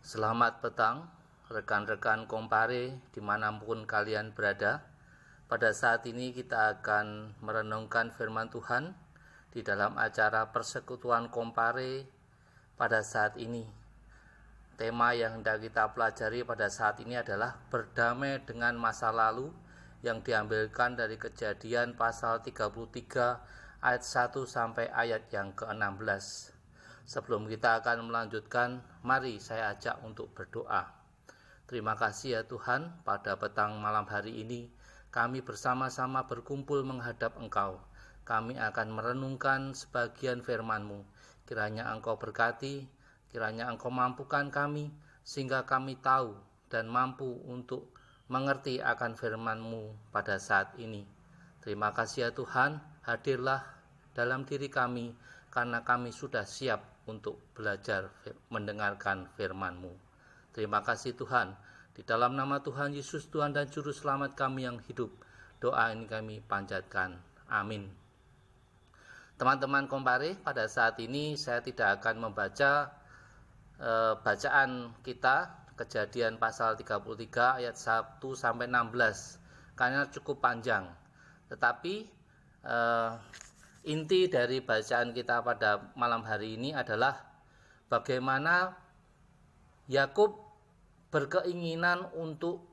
Selamat petang, rekan-rekan Kompare dimanapun kalian berada. Pada saat ini kita akan merenungkan firman Tuhan di dalam acara Persekutuan Kompare pada saat ini. Tema yang hendak kita pelajari pada saat ini adalah berdamai dengan masa lalu yang diambilkan dari Kejadian pasal 33 ayat 1 sampai ayat yang ke-16. Sebelum kita akan melanjutkan, mari saya ajak untuk berdoa. Terima kasih ya Tuhan, pada petang malam hari ini kami bersama-sama berkumpul menghadap Engkau. Kami akan merenungkan sebagian firman-Mu. Kiranya Engkau berkati, kiranya Engkau mampukan kami, sehingga kami tahu dan mampu untuk mengerti akan firman-Mu pada saat ini. Terima kasih ya Tuhan, hadirlah dalam diri kami, karena kami sudah siap untuk belajar mendengarkan firman-Mu. Terima kasih Tuhan, di dalam nama Tuhan Yesus, Tuhan dan Juru Selamat kami yang hidup, doa ini kami panjatkan. Amin. Teman-teman Kompare, pada saat ini saya tidak akan membaca bacaan kita, Kejadian pasal 33 ayat 1 sampai 16, karena cukup panjang. Tetapi inti dari bacaan kita pada malam hari ini adalah bagaimana Yakub berkeinginan untuk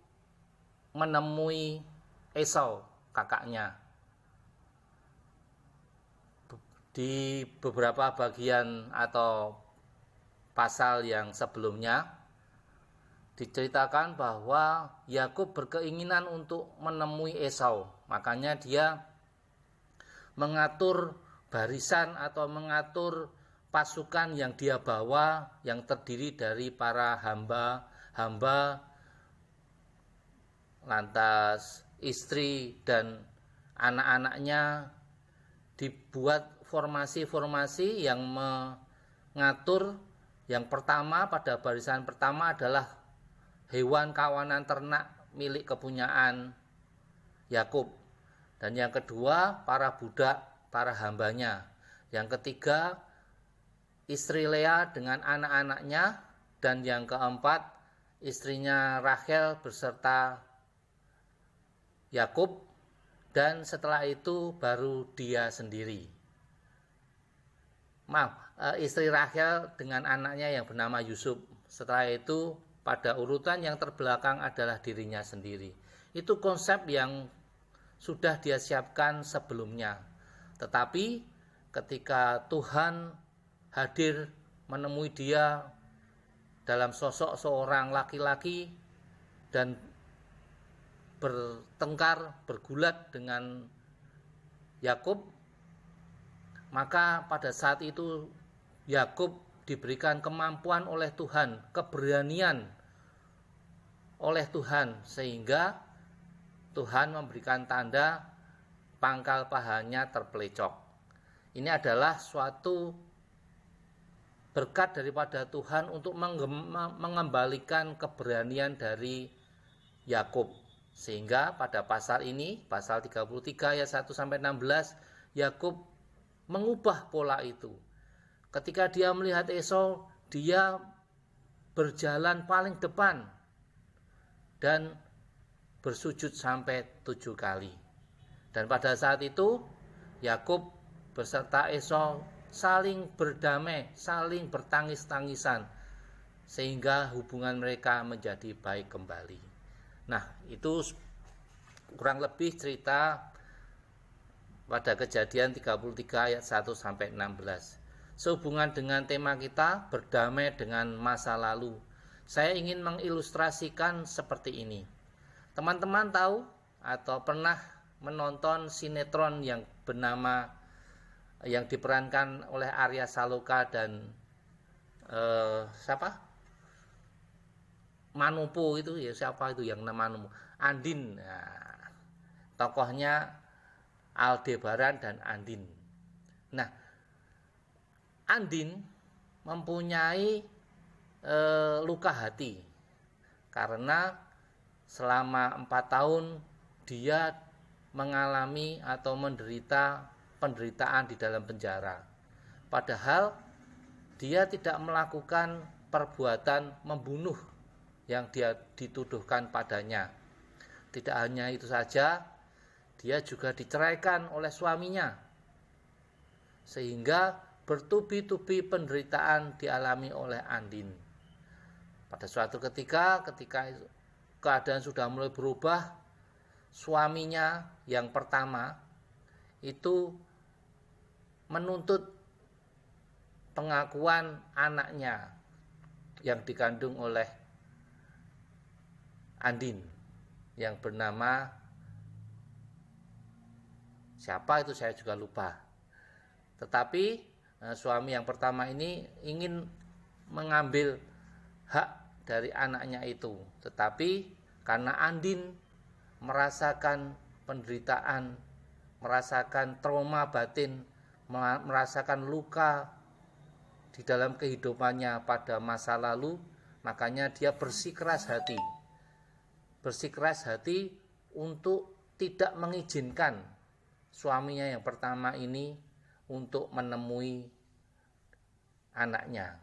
menemui Esau, kakaknya. Di beberapa bagian atau pasal yang sebelumnya diceritakan bahwa Yakub berkeinginan untuk menemui Esau. Makanya dia mengatur barisan atau mengatur pasukan yang dia bawa, yang terdiri dari para hamba, lantas istri dan anak-anaknya. Dibuat formasi-formasi yang mengatur. Yang pertama, pada barisan pertama adalah hewan kawanan ternak milik kepunyaan Yakub. Dan yang kedua, para budak, para hambanya. Yang ketiga, istri Lea dengan anak-anaknya. Dan yang keempat, istrinya Rachel beserta Yakub. Dan setelah itu baru dia sendiri. Istri Rachel dengan anaknya yang bernama Yusuf. Setelah itu pada urutan yang terbelakang adalah dirinya sendiri. Itu konsep yang sudah dia siapkan sebelumnya. Tetapi ketika Tuhan hadir menemui dia dalam sosok seorang laki-laki dan bertengkar, bergulat dengan Yakub, maka pada saat itu Yakub diberikan kemampuan oleh Tuhan, keberanian oleh Tuhan, sehingga Tuhan memberikan tanda pangkal pahanya terpelecok. Ini adalah suatu berkat daripada Tuhan untuk mengembalikan keberanian dari Yakub. Sehingga pada pasal ini, pasal 33 ayat 1 sampai 16, Yakub mengubah pola itu. Ketika dia melihat Esau, dia berjalan paling depan dan bersujud sampai 7 kali. Dan pada saat itu Yakub beserta Esau saling berdamai, saling bertangis-tangisan, sehingga hubungan mereka menjadi baik kembali. Nah, itu kurang lebih cerita pada Kejadian 33 ayat 1 sampai 16. Sehubungan dengan tema kita, berdamai dengan masa lalu, saya ingin mengilustrasikan seperti ini. Teman-teman tahu atau pernah menonton sinetron yang bernama, yang diperankan oleh Arya Saloka dan Manopo itu ya, siapa itu yang nama Andin. Nah, tokohnya Aldebaran dan Andin. Nah, Andin mempunyai luka hati karena selama 4 tahun dia mengalami atau menderita penderitaan di dalam penjara. Padahal dia tidak melakukan perbuatan membunuh yang dia dituduhkan padanya. Tidak hanya itu saja, dia juga diceraikan oleh suaminya, sehingga bertubi-tubi penderitaan dialami oleh Andin. Pada suatu ketika keadaan sudah mulai berubah, suaminya yang pertama itu menuntut pengakuan anaknya yang dikandung oleh Andin, yang bernama siapa itu saya juga lupa. Tetapi suami yang pertama ini ingin mengambil hak dari anaknya itu, tetapi karena Andin merasakan penderitaan, merasakan trauma batin, merasakan luka di dalam kehidupannya pada masa lalu, makanya dia bersikeras hati untuk tidak mengizinkan suaminya yang pertama ini untuk menemui anaknya.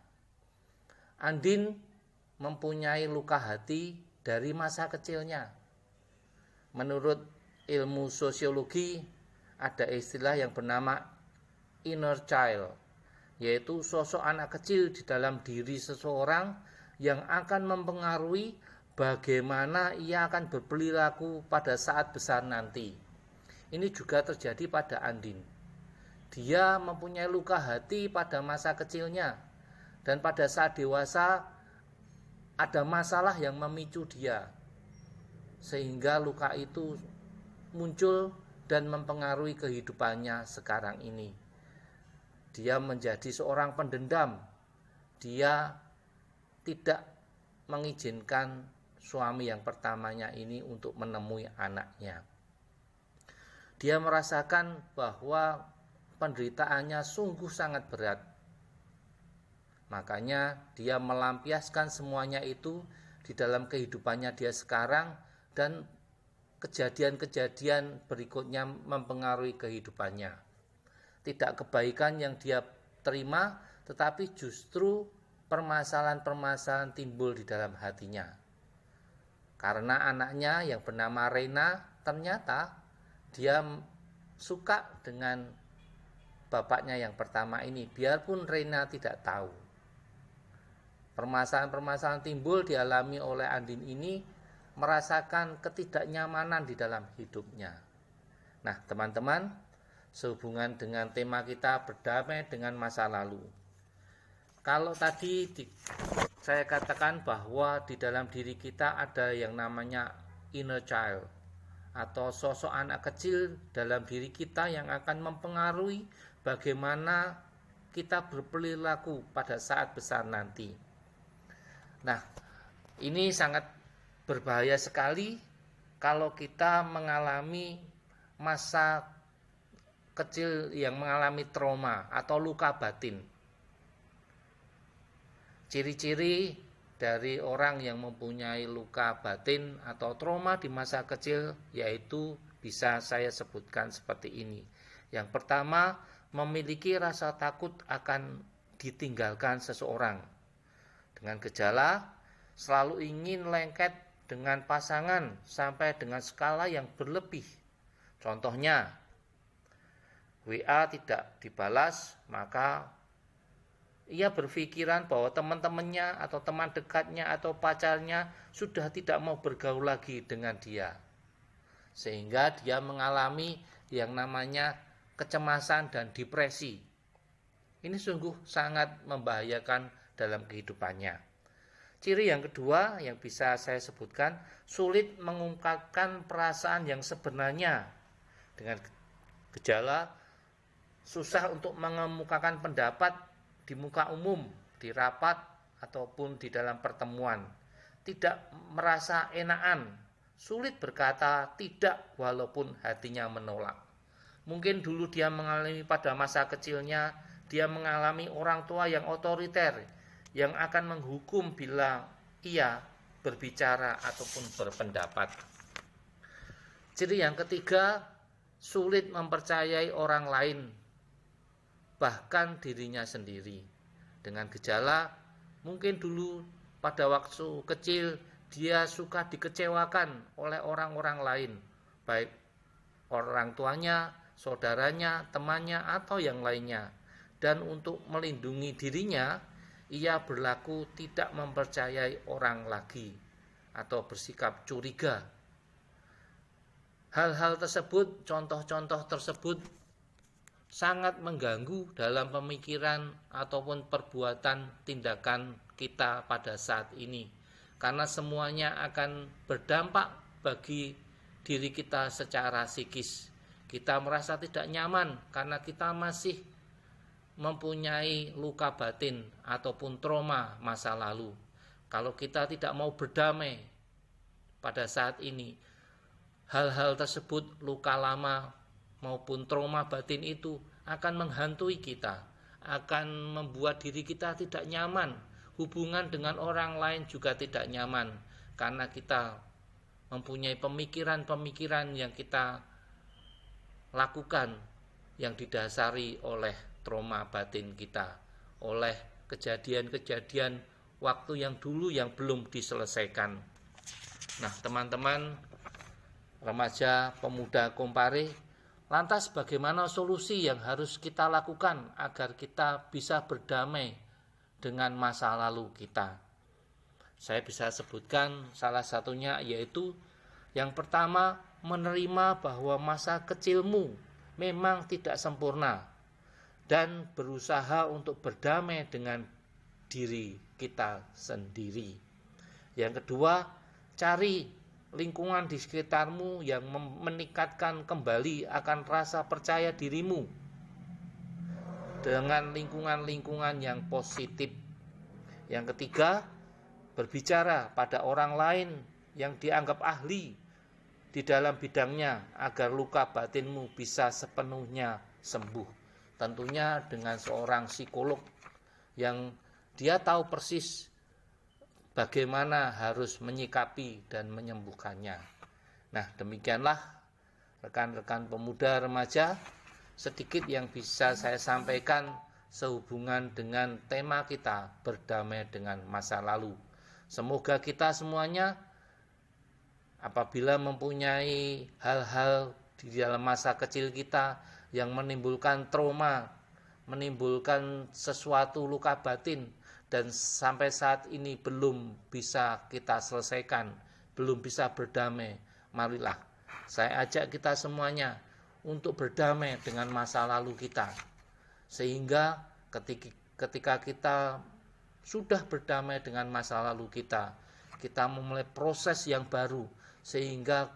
Andin mempunyai luka hati dari masa kecilnya. Menurut ilmu sosiologi, ada istilah yang bernama inner child, yaitu sosok anak kecil di dalam diri seseorang yang akan mempengaruhi bagaimana ia akan berperilaku pada saat besar nanti. Ini juga terjadi pada Andin. Dia mempunyai luka hati pada masa kecilnya, dan pada saat dewasa ada masalah yang memicu dia, sehingga luka itu muncul dan mempengaruhi kehidupannya sekarang ini. Dia menjadi seorang pendendam. Dia tidak mengizinkan suami yang pertamanya ini untuk menemui anaknya. Dia merasakan bahwa penderitaannya sungguh sangat berat. Makanya dia melampiaskan semuanya itu di dalam kehidupannya dia sekarang, dan kejadian-kejadian berikutnya mempengaruhi kehidupannya. Tidak kebaikan yang dia terima, tetapi justru permasalahan-permasalahan timbul di dalam hatinya. Karena anaknya yang bernama Reina, ternyata dia suka dengan bapaknya yang pertama ini, biarpun Reina tidak tahu. Permasalahan-permasalahan timbul dialami oleh Andin ini, merasakan ketidaknyamanan di dalam hidupnya. Nah, teman-teman, sehubungan dengan tema kita berdamai dengan masa lalu. Kalau tadi saya katakan bahwa di dalam diri kita ada yang namanya inner child, atau sosok anak kecil dalam diri kita yang akan mempengaruhi bagaimana kita berperilaku pada saat besar nanti. Nah, ini sangat berbahaya sekali kalau kita mengalami masa kecil yang mengalami trauma atau luka batin. Ciri-ciri dari orang yang mempunyai luka batin atau trauma di masa kecil yaitu bisa saya sebutkan seperti ini. Yang pertama, memiliki rasa takut akan ditinggalkan seseorang. Dengan gejala selalu ingin lengket dengan pasangan sampai dengan skala yang berlebih. Contohnya, WA tidak dibalas, maka ia berpikiran bahwa teman-temannya atau teman dekatnya atau pacarnya sudah tidak mau bergaul lagi dengan dia. Sehingga dia mengalami yang namanya kecemasan dan depresi. Ini sungguh sangat membahayakan dalam kehidupannya. Ciri yang kedua yang bisa saya sebutkan, sulit mengungkapkan perasaan yang sebenarnya. Dengan gejala susah untuk mengemukakan pendapat di muka umum, di rapat, ataupun di dalam pertemuan. Tidak merasa enakan, sulit berkata tidak walaupun hatinya menolak. Mungkin dulu dia mengalami pada masa kecilnya, dia mengalami orang tua yang otoriter, yang akan menghukum bila ia berbicara ataupun berpendapat. Ciri yang ketiga, sulit mempercayai orang lain, bahkan dirinya sendiri. dengan gejala mungkin dulu pada waktu kecil dia suka dikecewakan oleh orang-orang lain, baik orang tuanya, saudaranya, temannya, atau yang lainnya. Dan untuk melindungi dirinya, ia berlaku tidak mempercayai orang lagi atau bersikap curiga. Hal-hal tersebut, contoh-contoh tersebut sangat mengganggu dalam pemikiran ataupun perbuatan tindakan kita pada saat ini, karena semuanya akan berdampak bagi diri kita secara psikis. Kita merasa tidak nyaman karena kita masih mempunyai luka batin ataupun trauma masa lalu. Kalau kita tidak mau berdamai pada saat ini, hal-hal tersebut, luka lama maupun trauma batin itu akan menghantui kita, akan membuat diri kita tidak nyaman, hubungan dengan orang lain juga tidak nyaman, karena kita mempunyai pemikiran-pemikiran yang kita lakukan yang didasari oleh trauma batin kita, oleh kejadian-kejadian waktu yang dulu yang belum diselesaikan. Nah, teman-teman remaja pemuda Kompare, lantas bagaimana solusi yang harus kita lakukan agar kita bisa berdamai dengan masa lalu kita? Saya bisa sebutkan salah satunya, yaitu yang pertama, menerima bahwa masa kecilmu memang tidak sempurna dan berusaha untuk berdamai dengan diri kita sendiri. Yang kedua, cari lingkungan di sekitarmu yang meningkatkan kembali akan rasa percaya dirimu dengan lingkungan-lingkungan yang positif. Yang ketiga, berbicara pada orang lain yang dianggap ahli di dalam bidangnya agar luka batinmu bisa sepenuhnya sembuh. Tentunya dengan seorang psikolog yang dia tahu persis bagaimana harus menyikapi dan menyembuhkannya. Nah, demikianlah rekan-rekan pemuda remaja sedikit yang bisa saya sampaikan sehubungan dengan tema kita, berdamai dengan masa lalu. Semoga kita semuanya apabila mempunyai hal-hal di dalam masa kecil kita yang menimbulkan trauma, menimbulkan sesuatu luka batin, dan sampai saat ini belum bisa kita selesaikan, belum bisa berdamai, marilah saya ajak kita semuanya untuk berdamai dengan masa lalu kita, sehingga ketika kita sudah berdamai dengan masa lalu kita memulai proses yang baru, sehingga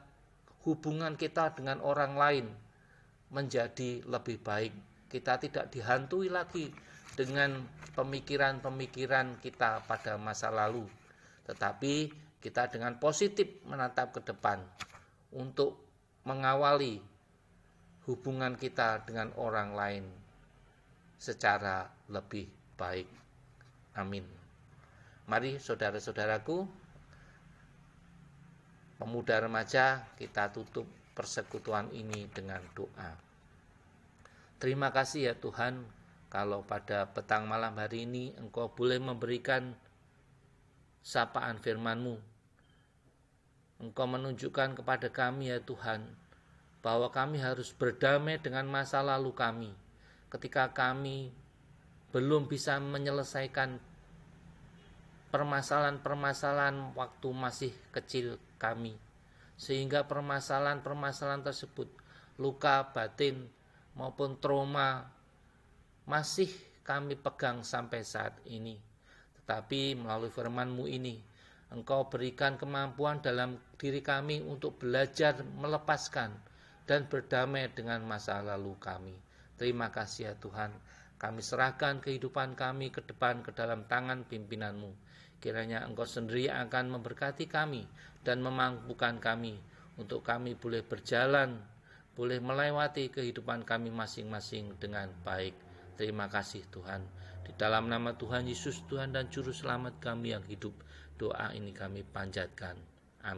hubungan kita dengan orang lain menjadi lebih baik. Kita tidak dihantui lagi dengan pemikiran-pemikiran kita pada masa lalu, tetapi kita dengan positif menatap ke depan untuk mengawali hubungan kita dengan orang lain secara lebih baik. Amin. Mari saudara-saudaraku, pemuda remaja, kita tutup persekutuan ini dengan doa. Terima kasih ya Tuhan, kalau pada petang malam hari ini Engkau boleh memberikan sapaan firman-Mu. Engkau menunjukkan kepada kami ya Tuhan, bahwa kami harus berdamai dengan masa lalu kami, ketika kami belum bisa menyelesaikan permasalahan-permasalahan waktu masih kecil kami, sehingga permasalahan-permasalahan tersebut, luka batin maupun trauma, masih kami pegang sampai saat ini. Tetapi melalui firman-Mu ini, Engkau berikan kemampuan dalam diri kami untuk belajar melepaskan dan berdamai dengan masa lalu kami. Terima kasih ya Tuhan, kami serahkan kehidupan kami ke depan ke dalam tangan pimpinan-Mu. Kiranya Engkau sendiri akan memberkati kami dan memampukan kami untuk kami boleh berjalan, boleh melewati kehidupan kami masing-masing dengan baik. Terima kasih Tuhan. Di dalam nama Tuhan Yesus, Tuhan dan Juru Selamat kami yang hidup, doa ini kami panjatkan.